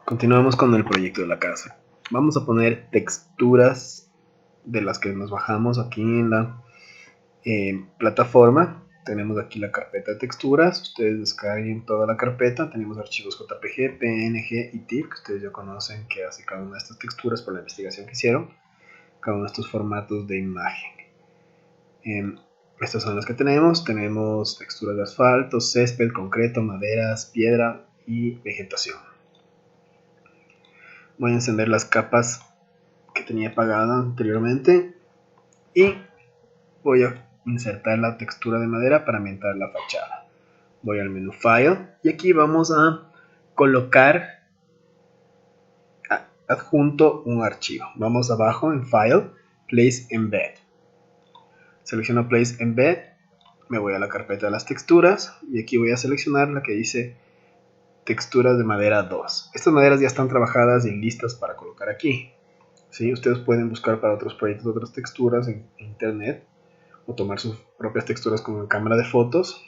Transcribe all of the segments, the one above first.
Continuamos con el proyecto de la casa. Vamos a poner texturas de las que nos bajamos aquí en la plataforma. Tenemos aquí la carpeta de texturas. Ustedes descarguen toda la carpeta. Tenemos archivos JPG, PNG y TIFF, que ustedes ya conocen que hace cada una de estas texturas por la investigación que hicieron. Cada uno de estos formatos de imagen. Estas son las que tenemos. Tenemos texturas de asfalto, césped, concreto, maderas, piedra y vegetación. Voy a encender las capas que tenía apagada anteriormente y voy a insertar la textura de madera para ambientar la fachada. Voy al menú File y aquí vamos a colocar adjunto un archivo. Vamos abajo en File, Place Embed. Selecciono Place Embed, me voy a la carpeta de las texturas y aquí voy a seleccionar la que dice texturas de madera 2. Estas maderas ya están trabajadas y listas para colocar aquí. ¿Sí? Ustedes pueden buscar para otros proyectos otras texturas en internet o tomar sus propias texturas con cámara de fotos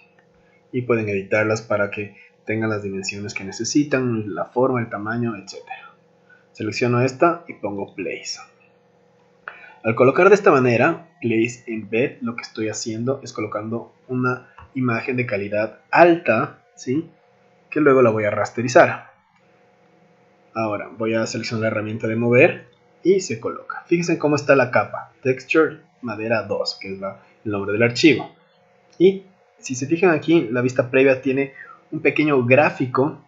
y pueden editarlas para que tengan las dimensiones que necesitan, la forma, el tamaño, etc. Selecciono esta y pongo Place. Al colocar de esta manera, Place Embed, lo que estoy haciendo es colocando una imagen de calidad alta, ¿sí? Que luego la voy a rasterizar. Ahora voy a seleccionar la herramienta de mover y se coloca. Fíjense cómo está la capa, Texture Madera 2, que es el nombre del archivo. Y si se fijan aquí, la vista previa tiene un pequeño gráfico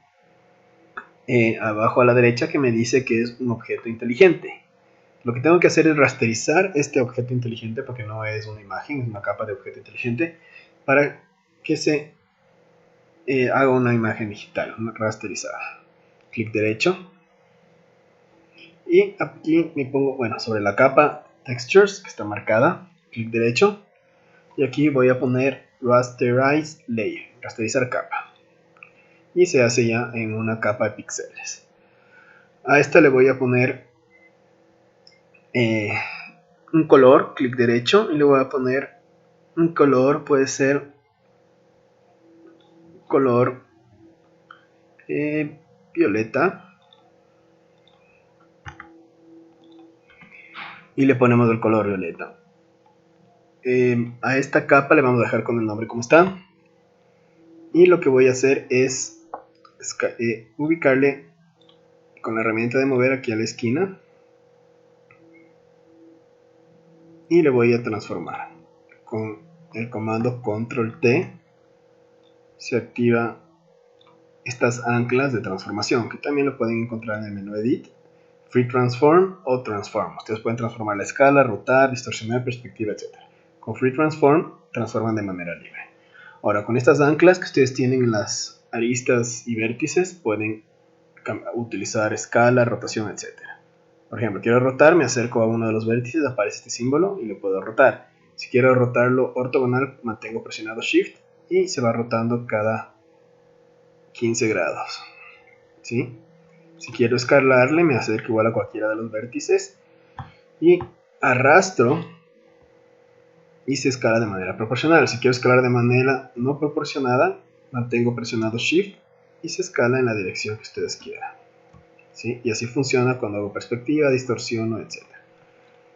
abajo a la derecha que me dice que es un objeto inteligente. Lo que tengo que hacer es rasterizar este objeto inteligente, porque no es una imagen, es una capa de objeto inteligente, para que se haga una imagen digital, una rasterizada. Clic derecho. Y aquí me pongo, bueno, sobre la capa Textures, que está marcada, clic derecho. Y aquí voy a poner Rasterize Layer, rasterizar capa. Y se hace ya en una capa de píxeles. A esta le voy a poner un color, clic derecho, y le voy a poner un color, puede ser color violeta. Y le ponemos el color violeta. A esta capa le vamos a dejar con el nombre como está. Y lo que voy a hacer es ubicarle con la herramienta de mover aquí a la esquina. Y le voy a transformar. Con el comando Control T se activa estas anclas de transformación, que también lo pueden encontrar en el menú Edit, Free Transform o Transform. Ustedes pueden transformar la escala, rotar, distorsionar, perspectiva, etc. Con Free Transform transforman de manera libre. Ahora, con estas anclas que ustedes tienen en las aristas y vértices, pueden utilizar escala, rotación, etc. Por ejemplo, quiero rotar, me acerco a uno de los vértices, aparece este símbolo y lo puedo rotar. Si quiero rotarlo ortogonal, mantengo presionado Shift y se va rotando cada 15 grados. ¿Sí? Si quiero escalarle, me acerco igual a cualquiera de los vértices y arrastro y se escala de manera proporcional. Si quiero escalar de manera no proporcionada, mantengo presionado Shift y se escala en la dirección que ustedes quieran. ¿Sí? Y así funciona cuando hago perspectiva, distorsiono, etc.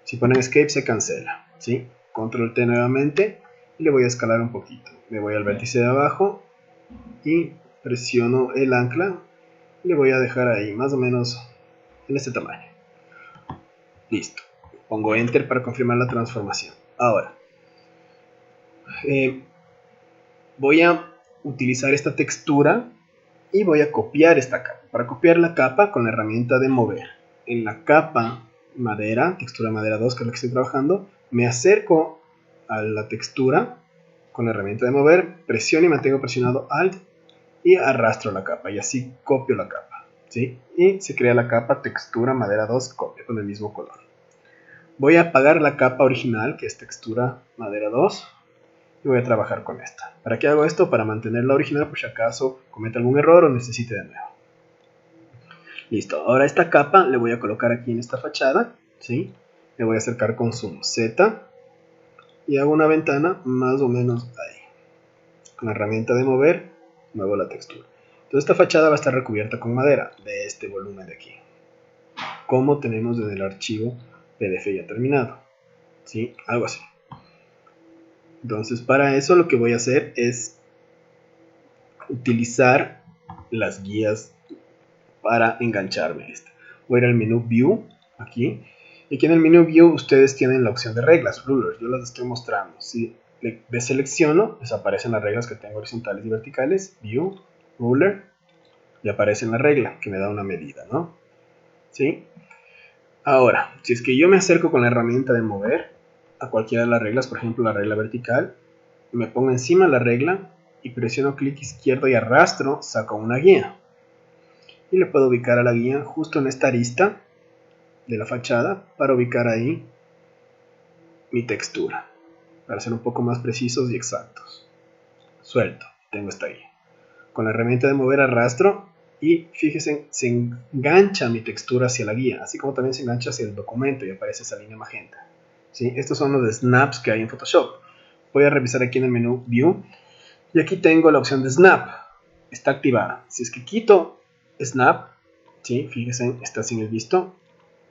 Si ponen Escape se cancela. ¿Sí? Control T nuevamente y le voy a escalar un poquito. Me voy al vértice de abajo y presiono el ancla y le voy a dejar ahí más o menos en este tamaño. Listo. Pongo Enter para confirmar la transformación. Ahora, voy a utilizar esta textura y voy a copiar esta capa. Para copiar la capa con la herramienta de mover. En la capa madera, textura madera 2, que es la que estoy trabajando, me acerco a la textura con la herramienta de mover, presiono y mantengo presionado Alt y arrastro la capa y así copio la capa. ¿Sí? Y se crea la capa textura madera 2 copia con el mismo color. Voy a apagar la capa original, que es textura madera 2, y voy a trabajar con esta. ¿Para qué hago esto? Para mantener la original por si acaso cometa algún error o necesite de nuevo. Listo, ahora esta capa le voy a colocar aquí en esta fachada, ¿sí? Le voy a acercar con zoom Z y hago una ventana más o menos ahí. Con la herramienta de mover, muevo la textura. Entonces esta fachada va a estar recubierta con madera de este volumen de aquí, como tenemos en el archivo PDF ya terminado, ¿sí? Algo así. Entonces para eso lo que voy a hacer es utilizar las guías para engancharme. Voy a ir al menú View, aquí. Y aquí en el menú View ustedes tienen la opción de reglas, Rulers. Yo las estoy mostrando. Si le deselecciono, les aparecen las reglas que tengo horizontales y verticales. View, Ruler, y aparece la regla que me da una medida, ¿no? ¿Sí? Ahora, si es que yo me acerco con la herramienta de mover a cualquiera de las reglas, por ejemplo la regla vertical, me pongo encima de la regla y presiono clic izquierdo y arrastro, saco una guía. Y le puedo ubicar a la guía justo en esta arista de la fachada para ubicar ahí mi textura, para ser un poco más precisos y exactos. Suelto, tengo esta guía. Con la herramienta de mover arrastro y fíjense, se engancha mi textura hacia la guía, así como también se engancha hacia el documento y aparece esa línea magenta. ¿Sí? Estos son los snaps que hay en Photoshop. Voy a revisar aquí en el menú View y aquí tengo la opción de Snap. Está activada. Si es que quito Snap, ¿sí? Fíjense, está sin el visto.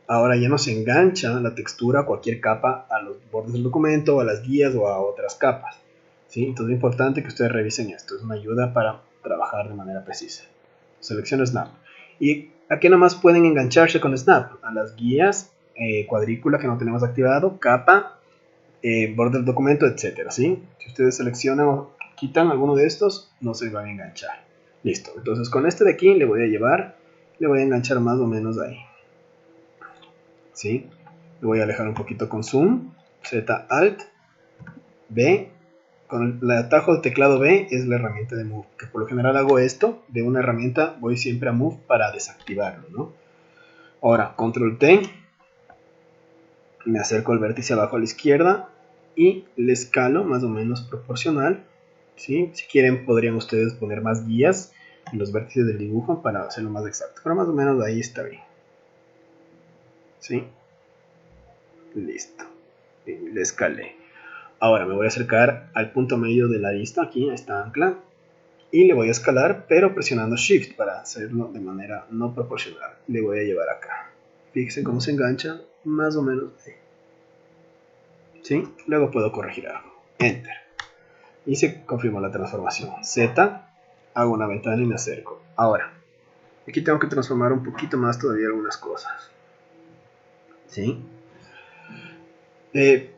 Ahora ya no se engancha la textura a cualquier capa, a los bordes del documento, a las guías o a otras capas. ¿Sí? Entonces es importante que ustedes revisen esto. Es una ayuda para trabajar de manera precisa. Selecciono Snap. ¿Y a qué nomás pueden engancharse con Snap? A las guías, cuadrícula que no tenemos activado, capa, borde del documento, etc. ¿Sí? Si ustedes seleccionan o quitan alguno de estos, no se van a enganchar. Listo. Entonces con este de aquí le voy a enganchar más o menos ahí. ¿Sí? Le voy a alejar un poquito con zoom, Z Alt, B, con el atajo de teclado B es la herramienta de Move, que por lo general hago esto, de una herramienta voy siempre a Move para desactivarlo, ¿no? Ahora, Control T, me acerco al vértice abajo a la izquierda y le escalo más o menos proporcional, ¿sí? Si quieren podrían ustedes poner más guías en los vértices del dibujo para hacerlo más exacto, pero más o menos ahí está bien, ¿sí? Listo, y le escalé. Ahora me voy a acercar al punto medio de la arista, aquí a esta ancla, y le voy a escalar, pero presionando Shift para hacerlo de manera no proporcional. Le voy a llevar acá. Fíjense cómo se engancha, más o menos ahí. ¿Sí? Luego puedo corregir algo. Enter. Y se confirmó la transformación. Z, hago una ventana y me acerco. Ahora, aquí tengo que transformar un poquito más todavía algunas cosas. ¿Sí?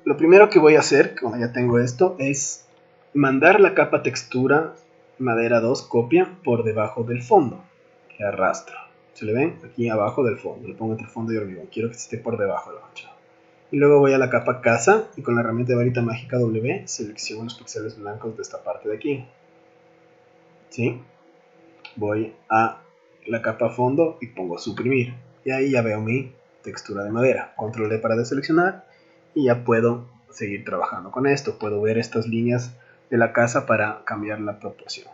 Lo primero que voy a hacer, como ya tengo esto, es mandar la capa textura madera 2 copia por debajo del fondo. Que arrastro. ¿Se le ven? Aquí abajo del fondo. Le pongo entre fondo y hormigón. Quiero que esté por debajo de la fachada. Y luego voy a la capa casa y con la herramienta de varita mágica W selecciono los píxeles blancos de esta parte de aquí. ¿Sí? Voy a la capa fondo y pongo suprimir. Y ahí ya veo mi textura de madera. Control D para deseleccionar y ya puedo seguir trabajando con esto. Puedo ver estas líneas de la casa para cambiar la proporción.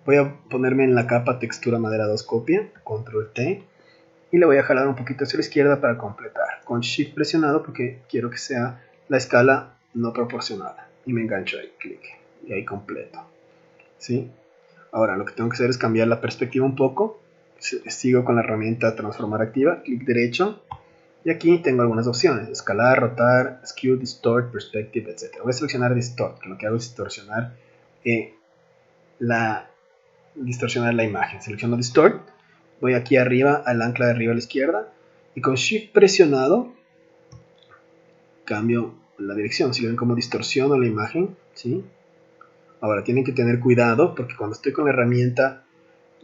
Voy a ponerme en la capa textura madera 2 copia, control T, y le voy a jalar un poquito hacia la izquierda para completar, con shift presionado porque quiero que sea la escala no proporcionada, y me engancho ahí, clic, y ahí completo. ¿Sí? Ahora lo que tengo que hacer es cambiar la perspectiva un poco, sigo con la herramienta transformar activa, clic derecho, y aquí tengo algunas opciones, escalar, rotar, skew, distort, perspective, etc. Voy a seleccionar distort, que lo que hago es distorsionar la imagen. Selecciono distort, voy aquí arriba al ancla de arriba a la izquierda y con shift presionado cambio la dirección. Si ven cómo distorsiono la imagen, ¿sí? Ahora tienen que tener cuidado porque cuando estoy con la herramienta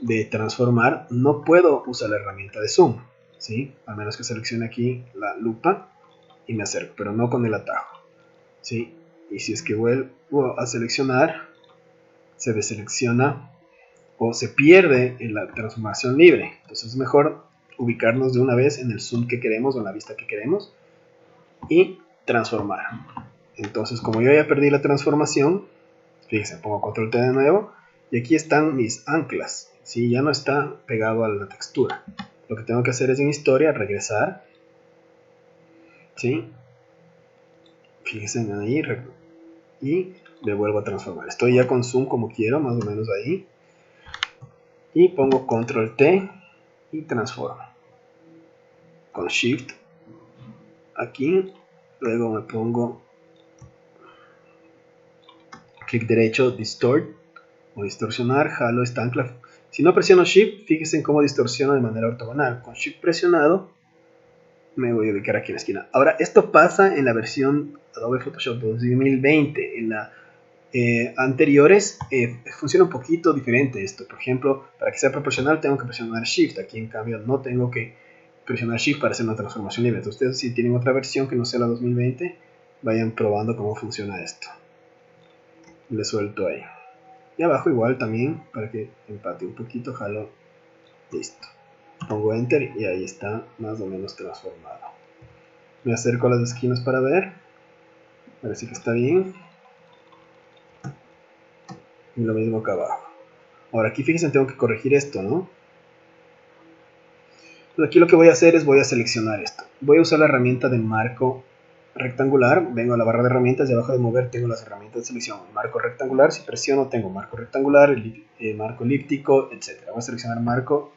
de transformar no puedo usar la herramienta de zoom, ¿sí? Al menos que seleccione aquí la lupa y me acerco, pero no con el atajo, ¿sí? Y si es que vuelvo a seleccionar, se deselecciona o se pierde en la transformación libre. Entonces es mejor ubicarnos de una vez en el zoom que queremos o en la vista que queremos y transformar. Entonces como yo ya perdí la transformación, fíjense, pongo control T de nuevo y aquí están mis anclas, ¿sí? Ya no está pegado a la textura. Lo que tengo que hacer es en historia regresar, ¿sí? Fíjense ahí y le vuelvo a transformar. Estoy ya con zoom como quiero, más o menos ahí. y pongo control T y transformo con shift aquí, luego me pongo clic derecho, distort o distorsionar, jalo esta ancla. Si no presiono shift, fíjense en cómo distorsiona de manera ortogonal. Con shift presionado me voy a ubicar aquí en la esquina. Ahora, esto pasa en la versión Adobe Photoshop 2020. En la anteriores funciona un poquito diferente esto. Por ejemplo, para que sea proporcional tengo que presionar shift. Aquí en cambio no tengo que presionar shift para hacer una transformación libre. Entonces, ustedes si tienen otra versión que no sea la 2020, vayan probando cómo funciona esto. Le suelto ahí. Y abajo igual también, para que empate un poquito, jalo. Listo. Pongo enter y ahí está más o menos transformado. Me acerco a las esquinas para ver. Parece que está bien. Y lo mismo acá abajo. Ahora aquí fíjense, tengo que corregir esto, ¿no? Entonces aquí lo que voy a hacer es voy a seleccionar esto. Voy a usar la herramienta de marco rectangular. Vengo a la barra de herramientas y abajo de mover tengo las herramientas de selección. Marco rectangular, si presiono tengo marco rectangular, marco elíptico, etc. Voy a seleccionar marco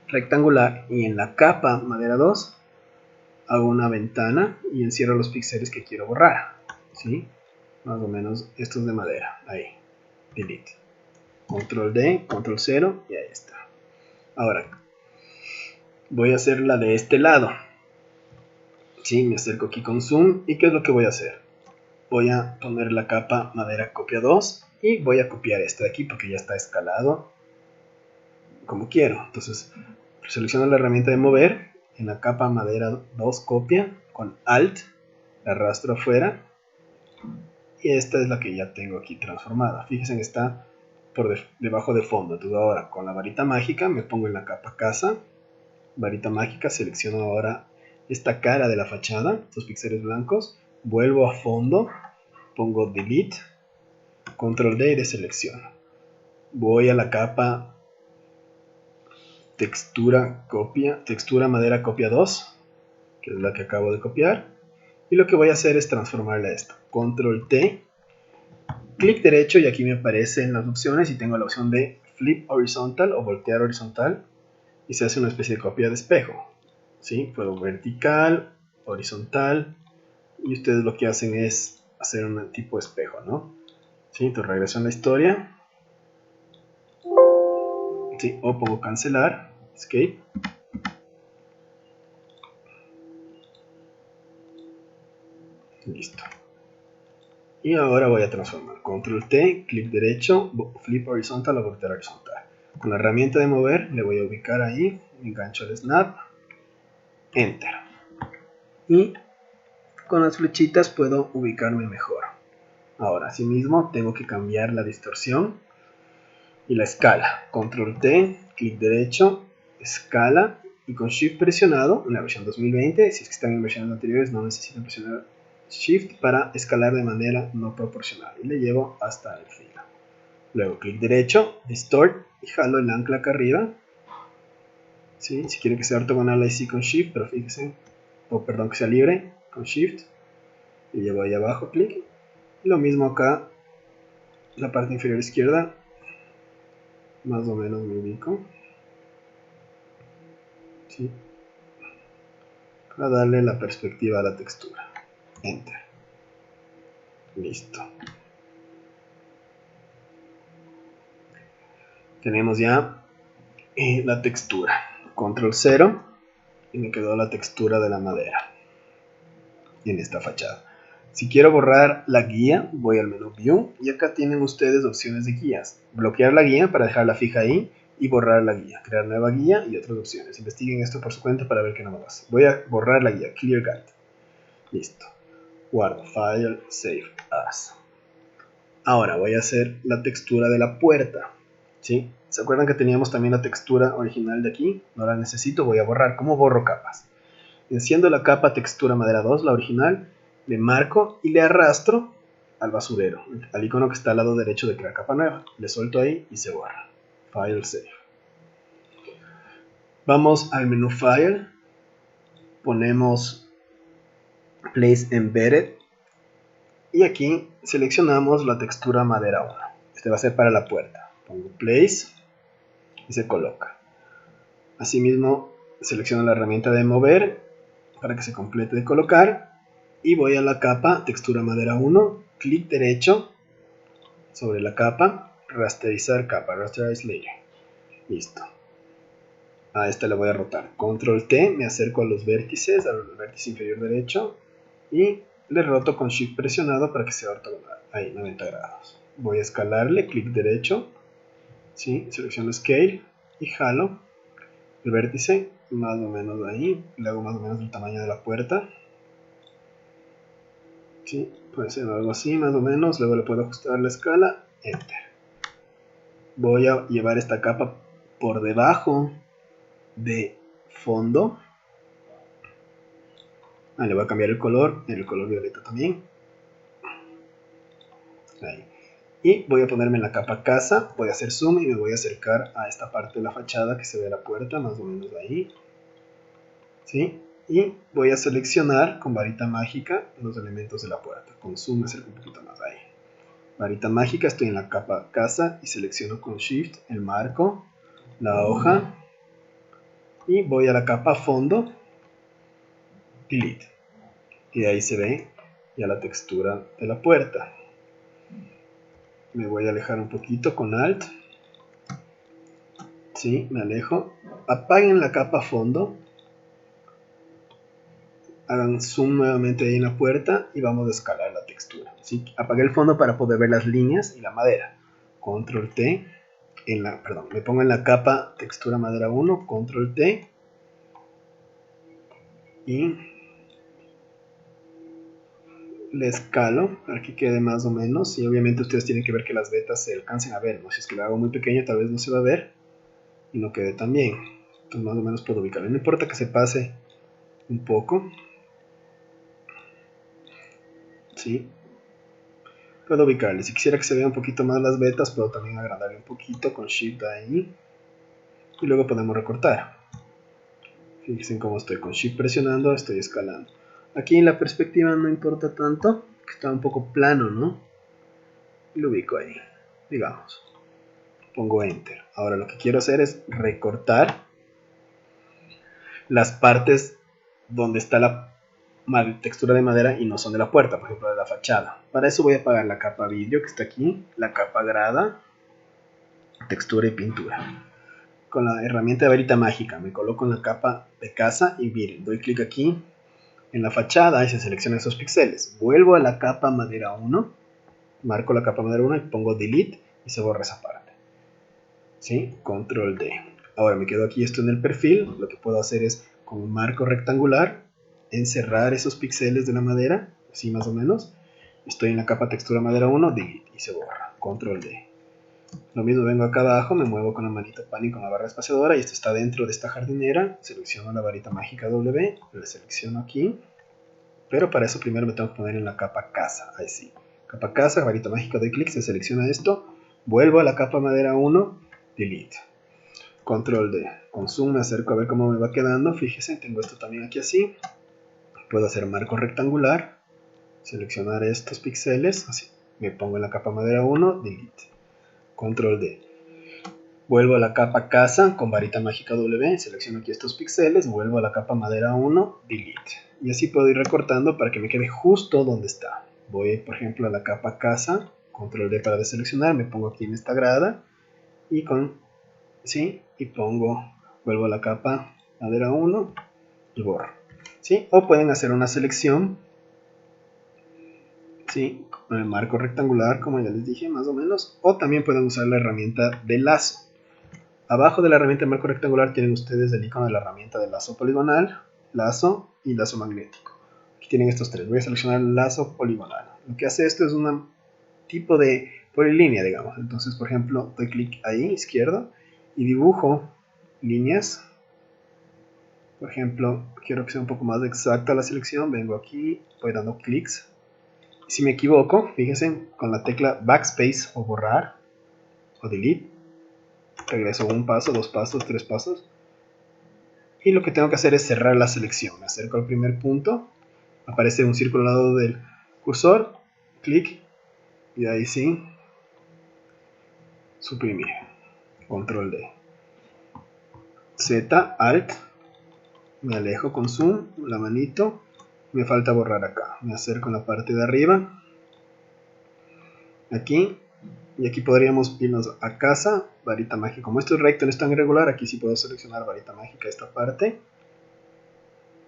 rectangular y en la capa madera 2 hago una ventana y encierro los píxeles que quiero borrar, ¿sí? Más o menos estos de madera, ahí, delete, control D, control 0 y ahí está. Ahora voy a hacer la de este lado, ¿sí? Me acerco aquí con zoom y ¿qué es lo que voy a hacer? Voy a poner la capa madera copia 2 y voy a copiar esta de aquí porque ya está escalado como quiero. Entonces selecciono la herramienta de mover, en la capa madera 2 copia, con alt, la arrastro afuera y esta es la que ya tengo aquí transformada. Fíjense que está por debajo de fondo. Entonces ahora con la varita mágica me pongo en la capa casa, varita mágica, selecciono ahora esta cara de la fachada, estos píxeles blancos, vuelvo a fondo, pongo delete, control D y deselecciono. Voy a la capa textura copia, textura madera copia 2, que es la que acabo de copiar, y lo que voy a hacer es transformarla a esto. Control T, clic derecho y aquí me aparecen las opciones y tengo la opción de flip horizontal o voltear horizontal y se hace una especie de copia de espejo, ¿sí? Puedo vertical, horizontal y ustedes lo que hacen es hacer un tipo de espejo, ¿no? ¿Sí? Entonces regreso en la historia, ¿sí? O pongo cancelar, escape. Listo. Y ahora voy a transformar. Control T, clic derecho, flip horizontal o voltear horizontal. Con la herramienta de mover le voy a ubicar ahí, engancho el snap, enter. Y con las flechitas puedo ubicarme mejor. Ahora, asimismo, tengo que cambiar la distorsión y la escala. Control T, clic derecho, escala y con Shift presionado en la versión 2020, si es que están en versiones anteriores no necesitan presionar Shift para escalar de manera no proporcional y le llevo hasta el filo. Luego clic derecho, distort y jalo el ancla acá arriba. ¿Sí? Si quieren que sea ortogonal ahí sí con Shift, pero fíjense, perdón, que sea libre con Shift y llevo ahí abajo clic. Y lo mismo acá, la parte inferior izquierda, más o menos me ubico. ¿Sí? Para darle la perspectiva a la textura. Enter. Listo. Tenemos ya la textura. Control 0 y me quedó la textura de la madera en esta fachada. Si quiero borrar la guía, voy al menú View y acá tienen ustedes opciones de guías. Bloquear la guía para dejarla fija ahí y borrar la guía. Crear nueva guía y otras opciones. Investiguen esto por su cuenta para ver qué no me pasa. Voy a borrar la guía. Clear Guide. Listo. Guardo. File. Save as. Ahora voy a hacer la textura de la puerta. ¿Sí? ¿Se acuerdan que teníamos también la textura original de aquí? No la necesito, voy a borrar. ¿Cómo borro capas? Enciendo la capa textura madera 2, la original, le marco y le arrastro al basurero, al icono que está al lado derecho de crear capa nueva. Le suelto ahí y se borra. File Save. Vamos al menú File, ponemos Place Embedded y aquí seleccionamos la textura madera 1. Este va a ser para la puerta. Pongo Place, y se coloca. Asimismo, selecciono la herramienta de mover para que se complete de colocar y voy a la capa textura madera 1, clic derecho sobre la capa, rasterizar capa, rasterize layer. Listo. A esta le voy a rotar. Control T, me acerco a los vértices, al vértice inferior derecho y le roto con Shift presionado para que sea ortogonal. Ahí, 90 grados. Voy a escalarle, clic derecho, ¿sí? Selecciono Scale y jalo el vértice más o menos ahí. Le hago más o menos el tamaño de la puerta. ¿Sí? Puede ser algo así, más o menos. Luego le puedo ajustar la escala. Enter. Voy a llevar esta capa por debajo de fondo. Le voy a cambiar el color violeta también. Ahí. Y voy a ponerme en la capa casa, voy a hacer zoom y me voy a acercar a esta parte de la fachada que se ve la puerta, más o menos ahí. ¿Sí? Y voy a seleccionar con varita mágica los elementos de la puerta. Con zoom me acerco un poquito más ahí. Varita mágica, estoy en la capa casa y selecciono con shift el marco, la hoja. Y voy a la capa fondo, delete. Y de ahí se ve ya la textura de la puerta. Me voy a alejar un poquito con alt. Sí, me alejo. Apaguen la capa fondo. Hagan zoom nuevamente ahí en la puerta y vamos a escalar la textura. ¿Sí? Apagué el fondo para poder ver las líneas y la madera. Control T. Me pongo en la capa textura madera 1. Control T. Y le escalo para que quede más o menos. Y obviamente ustedes tienen que ver que las vetas se alcancen a ver, ¿no? Si es que lo hago muy pequeño tal vez no se va a ver y no quede tan bien. Entonces más o menos puedo ubicarlo. No importa que se pase un poco. ¿Sí? Puedo ubicarle. Si quisiera que se vea un poquito más las vetas, puedo también agrandarle un poquito con Shift ahí. Y luego podemos recortar. Fíjense cómo estoy con Shift presionando, estoy escalando. Aquí en la perspectiva no importa tanto, que está un poco plano, ¿no? Y lo ubico ahí, digamos. Pongo Enter. Ahora lo que quiero hacer es recortar las partes donde está la textura de madera y no son de la puerta, por ejemplo de la fachada. Para eso voy a apagar la capa vidrio que está aquí, la capa grada, textura y pintura. Con la herramienta de varita mágica me coloco en la capa de casa y miren, doy clic aquí en la fachada y se seleccionan esos píxeles. Vuelvo a la capa madera 1, marco la capa madera 1 y pongo delete y se borra esa parte. ¿Sí? Control D. Ahora me quedo aquí esto en el perfil. Lo que puedo hacer es con un marco rectangular encerrar esos píxeles de la madera, así más o menos. Estoy en la capa textura madera 1, delete y se borra. Control D. Lo mismo vengo acá abajo, me muevo con la manito pan y con la barra espaciadora y esto está dentro de esta jardinera. Selecciono la varita mágica W, le selecciono aquí, pero para eso primero me tengo que poner en la capa casa. Ahí sí. Capa casa, varita mágica, doy clic, se selecciona esto, vuelvo a la capa madera 1, delete. Control D. Con zoom me acerco a ver cómo me va quedando. Fíjese, tengo esto también aquí así. Puedo hacer marco rectangular, seleccionar estos píxeles, así. Me pongo en la capa madera 1, delete. Control D. Vuelvo a la capa casa con varita mágica W, selecciono aquí estos píxeles, vuelvo a la capa madera 1, delete. Y así puedo ir recortando para que me quede justo donde está. Voy, por ejemplo, a la capa casa, control D para deseleccionar, me pongo aquí en esta grada y ¿sí? Y vuelvo a la capa madera 1 y borro. ¿Sí? O pueden hacer una selección, ¿sí? Con el marco rectangular, como ya les dije, más o menos. O también pueden usar la herramienta de lazo. Abajo de la herramienta de marco rectangular tienen ustedes el icono de la herramienta de lazo poligonal, lazo y lazo magnético. Aquí tienen estos tres. Voy a seleccionar el lazo poligonal. Lo que hace esto es un tipo de polilínea, digamos. Entonces, por ejemplo, doy clic ahí, izquierdo, y dibujo líneas. Por ejemplo, quiero que sea un poco más exacta la selección. Vengo aquí, voy dando clics. Y si me equivoco, fíjense, con la tecla backspace o borrar o delete, regreso un paso, dos pasos, tres pasos. Y lo que tengo que hacer es cerrar la selección. Me acerco al primer punto, aparece un círculo al lado del cursor, clic, y ahí sí, suprimir, control D. Z, Alt, me alejo con zoom, la manito, me falta borrar acá, me acerco en la parte de arriba, aquí, y aquí podríamos irnos a casa, varita mágica. Como esto es recto, no es tan irregular, aquí sí puedo seleccionar varita mágica esta parte,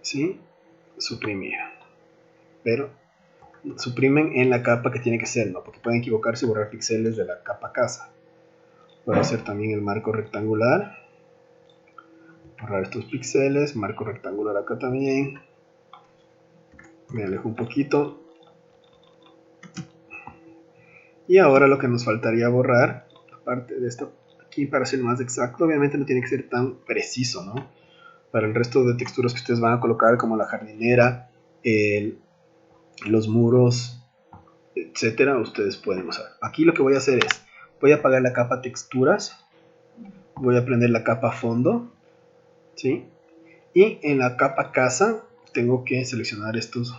¿sí? Suprimir, pero suprimen en la capa que tiene que ser, ¿no? Porque pueden equivocarse y borrar píxeles de la capa casa. Puedo hacer también el marco rectangular, borrar estos píxeles, marco rectangular acá también, me alejo un poquito. Y ahora lo que nos faltaría borrar, aparte de esto aquí para ser más exacto, obviamente no tiene que ser tan preciso, ¿no? Para el resto de texturas que ustedes van a colocar, como la jardinera, los muros, etcétera, ustedes pueden usar. Aquí lo que voy a hacer es, voy a apagar la capa texturas, voy a prender la capa fondo, ¿sí? Y en la capa casa tengo que seleccionar estos,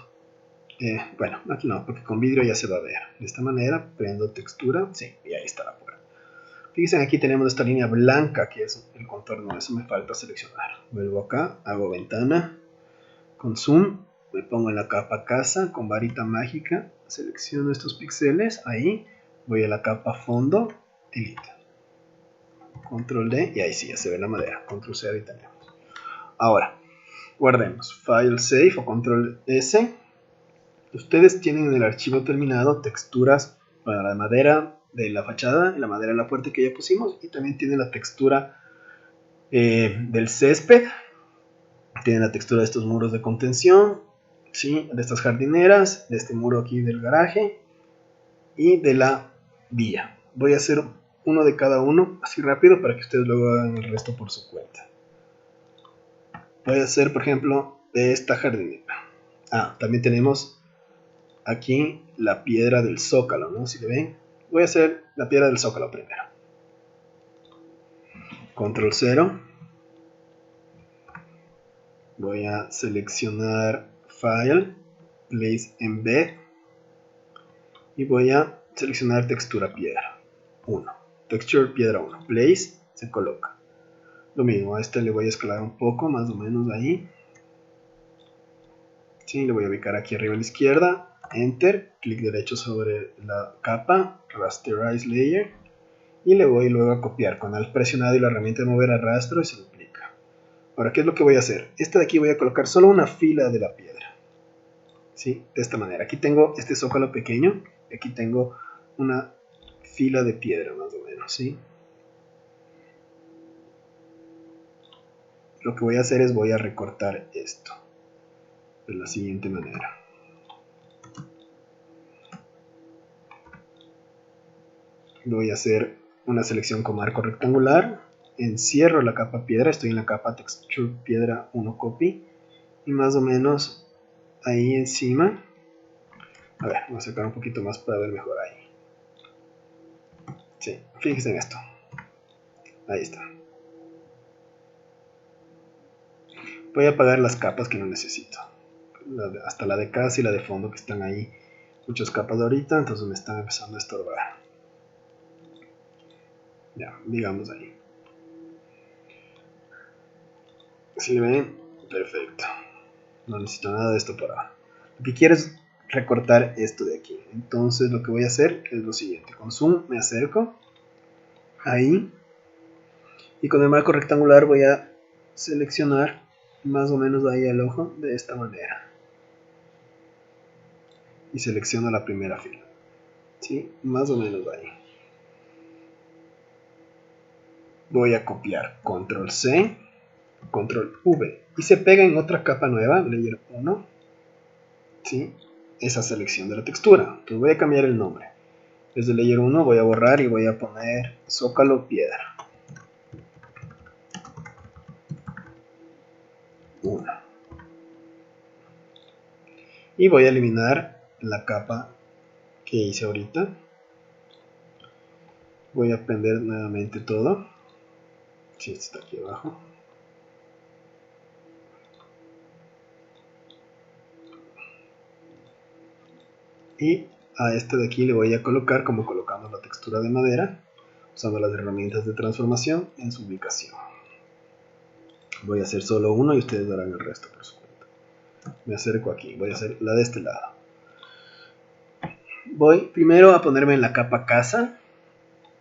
bueno, aquí no, porque con vidrio ya se va a ver. De esta manera, prendo textura, sí, y ahí está la puerta. Fíjense, aquí tenemos esta línea blanca que es el contorno, eso me falta seleccionar. Vuelvo acá, hago ventana, con zoom, me pongo en la capa casa, con varita mágica, selecciono estos píxeles, ahí, voy a la capa fondo, delete. Control D, y ahí sí, ya se ve la madera, Control C, ahí tenemos. Ahora, guardemos, File Save o Control S. Ustedes tienen en el archivo terminado texturas para la madera de la fachada, la madera de la puerta que ya pusimos, y también tiene la textura del césped, tiene la textura de estos muros de contención, ¿sí? De estas jardineras, de este muro aquí del garaje y de la vía. Voy a hacer uno de cada uno así rápido para que ustedes luego hagan el resto por su cuenta. Voy a hacer, por ejemplo, de esta jardinera. También tenemos aquí la piedra del zócalo, ¿no? Si le ven, voy a hacer la piedra del zócalo primero. Control 0. Voy a seleccionar File, Place Embed y voy a seleccionar textura piedra 1. Texture piedra 1. Place, se coloca. Lo mismo, a este le voy a escalar un poco, más o menos ahí. Sí, le voy a ubicar aquí arriba a la izquierda. Enter, clic derecho sobre la capa, Rasterize Layer. Y le voy luego a copiar con Alt presionado y la herramienta de mover arrastro y se duplica. Ahora, ¿qué es lo que voy a hacer? Esta de aquí voy a colocar solo una fila de la piedra. ¿Sí? De esta manera. Aquí tengo este zócalo pequeño. Y aquí tengo una fila de piedra más o menos. ¿Sí? Lo que voy a hacer es voy a recortar esto. De la siguiente manera. Voy a hacer una selección con marco rectangular. Encierro la capa piedra. Estoy en la capa Texture Piedra 1 Copy. Y más o menos ahí encima. A ver, voy a sacar un poquito más para ver mejor ahí. Sí, fíjense en esto. Ahí está. Voy a apagar las capas que no necesito. Hasta la de casa y la de fondo que están ahí. Muchas capas ahorita, entonces me están empezando a estorbar. Ya, digamos ahí. Si le ven, perfecto. No necesito nada de esto por ahora. Lo que quiero es recortar esto de aquí. Entonces lo que voy a hacer es lo siguiente. Con zoom me acerco. Ahí. Y con el marco rectangular voy a seleccionar más o menos ahí al ojo de esta manera. Y selecciono la primera fila. ¿Sí? Más o menos ahí. Voy a copiar Control C, Control V. Y se pega en otra capa nueva, Layer 1. ¿Sí? Esa selección de la textura. Entonces voy a cambiar el nombre. Desde Layer 1 voy a borrar y voy a poner Zócalo Piedra 1. Y voy a eliminar la capa que hice ahorita. Voy a prender nuevamente todo. Sí, está aquí abajo. Y a este de aquí le voy a colocar como colocando la textura de madera, usando las herramientas de transformación en su ubicación. Voy a hacer solo uno y ustedes harán el resto por su cuenta. Me acerco aquí, voy a hacer la de este lado. Voy primero a ponerme en la capa casa.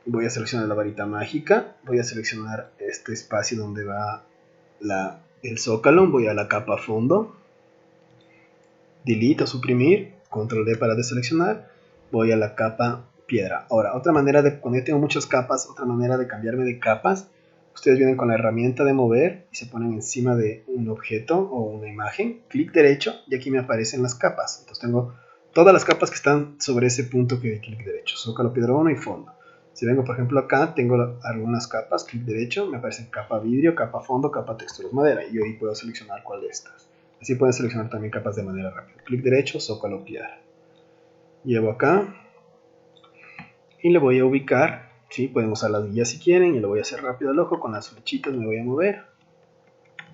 Voy a seleccionar la varita mágica. Voy a seleccionar este espacio donde va el zócalo. Voy a la capa fondo. Delete o suprimir. Control D para deseleccionar. Voy a la capa piedra. Ahora, otra manera de, cuando yo tengo muchas capas, otra manera de cambiarme de capas. Ustedes vienen con la herramienta de mover y se ponen encima de un objeto o una imagen. Clic derecho y aquí me aparecen las capas. Entonces tengo todas las capas que están sobre ese punto que di clic derecho. Zócalo, piedra 1 y fondo. Si vengo por ejemplo acá, tengo algunas capas, clic derecho, me aparecen capa vidrio, capa fondo, capa texturas madera. Y yo ahí puedo seleccionar cuál de estas. Así pueden seleccionar también capas de manera rápida. Clic derecho, zócalo, piedra. Llevo acá y le voy a ubicar. ¿Sí? Pueden usar las guías si quieren y lo voy a hacer rápido al ojo. Con las flechitas me voy a mover.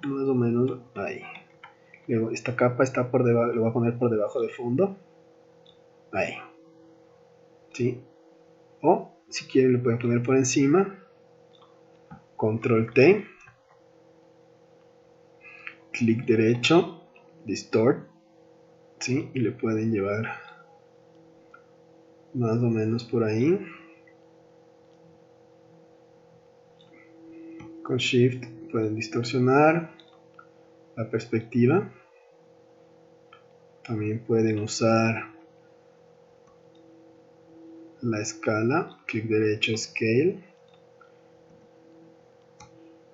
Más o menos ahí. Luego esta capa está por debajo, lo voy a poner por debajo de fondo. Ahí. ¿Sí? O si quieren lo pueden poner por encima. Control T. Clic derecho. Distort. ¿Sí? Y le pueden llevar más o menos por ahí. Con Shift pueden distorsionar la perspectiva. También pueden usar la escala. Clic derecho, Scale.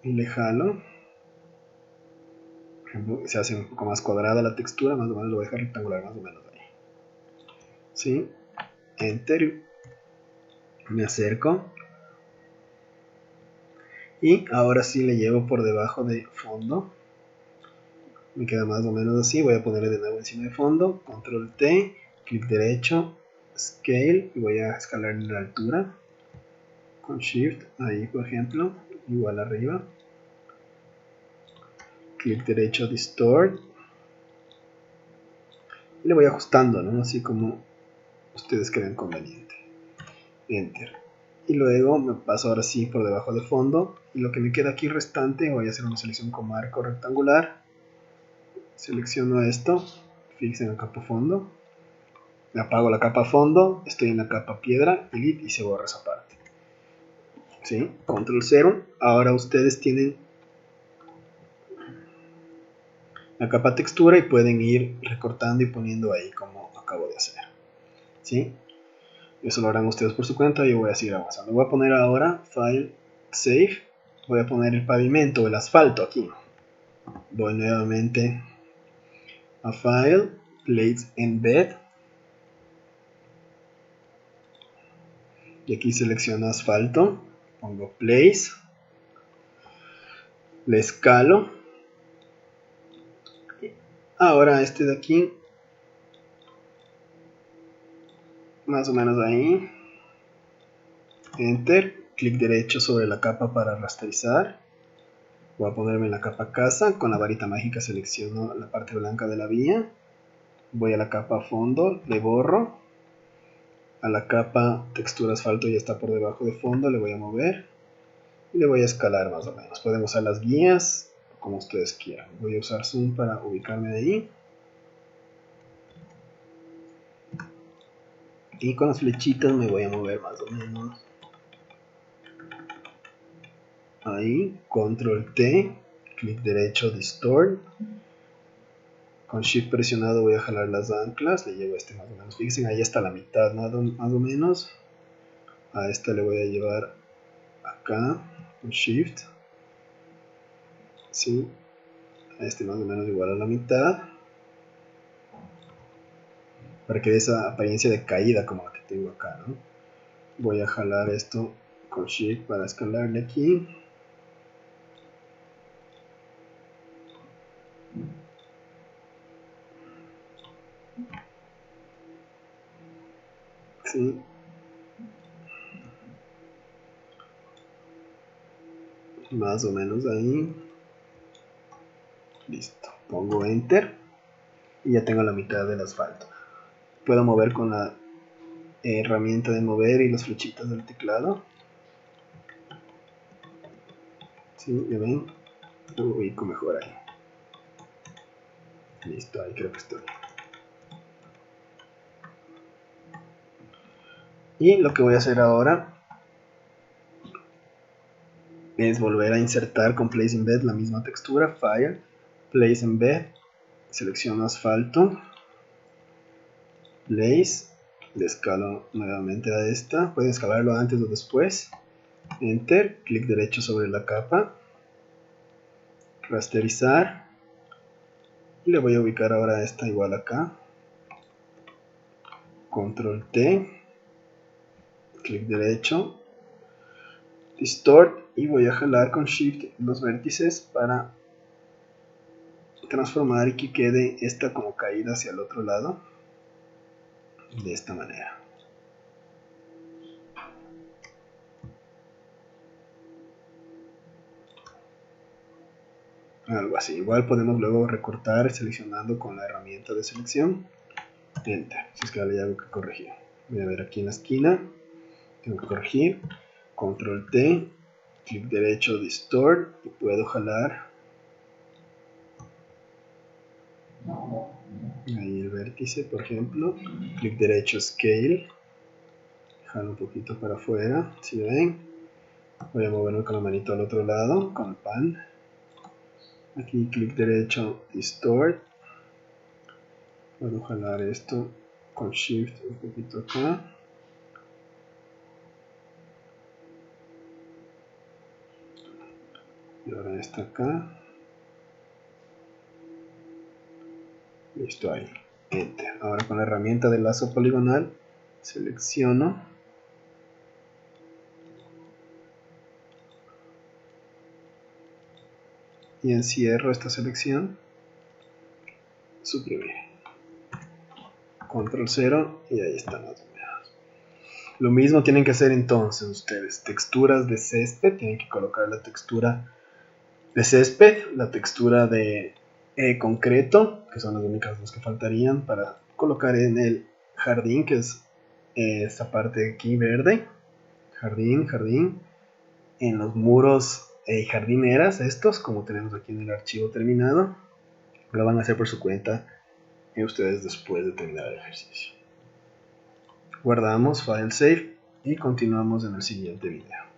Y le jalo. Por ejemplo, se hace un poco más cuadrada la textura, más o menos lo voy a dejar rectangular, más o menos ahí. ¿Sí? Enter. Me acerco. Y ahora sí le llevo por debajo de fondo. Me queda más o menos así. Voy a ponerle de nuevo encima de fondo. Control T. Clic derecho. Scale. Y voy a escalar la altura. Con Shift. Ahí por ejemplo. Igual arriba. Clic derecho. Distort. Y le voy ajustando, ¿no? Así como ustedes crean conveniente. Enter. Y luego me paso ahora sí por debajo de fondo. Y lo que me queda aquí restante, voy a hacer una selección con marco rectangular. Selecciono esto. Fíjense en la capa fondo. Apago la capa fondo. Estoy en la capa piedra. Delete y se borra esa parte. ¿Sí? Control 0. Ahora ustedes tienen la capa textura y pueden ir recortando y poniendo ahí como acabo de hacer. ¿Sí? Eso lo harán ustedes por su cuenta. Yo voy a seguir avanzando. Voy a poner ahora File, Save. Voy a poner el pavimento, el asfalto aquí. Voy nuevamente a File, Place Embed. Y aquí selecciono asfalto. Pongo Place. Le escalo. Ahora este de aquí. Más o menos ahí. Enter. Clic derecho sobre la capa para rasterizar. Voy a ponerme en la capa casa. Con la varita mágica selecciono la parte blanca de la vía. Voy a la capa fondo. Le borro. A la capa textura asfalto ya está por debajo de fondo. Le voy a mover. Y le voy a escalar más o menos. Pueden usar las guías como ustedes quieran. Voy a usar zoom para ubicarme ahí. Y con las flechitas me voy a mover más o menos. Ahí, control T, clic derecho, distort. Con shift presionado voy a jalar las anclas, le llevo este más o menos. Fíjense, ahí está la mitad, más o menos. A esta le voy a llevar acá, con shift. Sí, a este más o menos igual a la mitad. Para que dé esa apariencia de caída como la que tengo acá, ¿no? Voy a jalar esto con shift para escalarle aquí. Sí. Más o menos ahí. Listo. Pongo enter. Y ya tengo la mitad del asfalto. Puedo mover con la herramienta de mover y las flechitas del teclado. Sí, ya ven. lo ubico mejor ahí. Listo, ahí creo que estoy. Y lo que voy a hacer ahora es volver a insertar con Place Embed la misma textura, File, Place Embed, selecciono asfalto, Place, le escalo nuevamente a esta, pueden escalarlo antes o después, Enter, clic derecho sobre la capa, rasterizar, y le voy a ubicar ahora esta igual acá, Control T, clic derecho, Distort, y voy a jalar con Shift los vértices para transformar y que quede esta como caída hacia el otro lado, de esta manera. Algo así. Igual podemos luego recortar seleccionando con la herramienta de selección. Enter. Si es que hay algo que corregir. Voy a ver aquí en la esquina. Tengo que corregir. Control T. Clic derecho Distort. Y puedo jalar ahí el vértice, por ejemplo. Clic derecho Scale. Jalo un poquito para afuera. Si ven. Voy a moverme con la manito al otro lado. Con el pan. Aquí clic derecho Distort. Puedo jalar esto con Shift un poquito acá. Y ahora esta acá. Listo, ahí. Enter. Ahora con la herramienta de lazo poligonal selecciono y encierro esta selección. Suprimir. Control 0 y ahí están las monedas. Lo mismo tienen que hacer entonces ustedes. Texturas de césped. Tienen que colocar la textura de césped, la textura de concreto, que son las únicas dos que faltarían para colocar en el jardín, que es esta parte aquí verde. Jardín, jardín. En los muros jardineras, estos, como tenemos aquí en el archivo terminado, lo van a hacer por su cuenta y ustedes después de terminar el ejercicio. Guardamos, file save y continuamos en el siguiente video.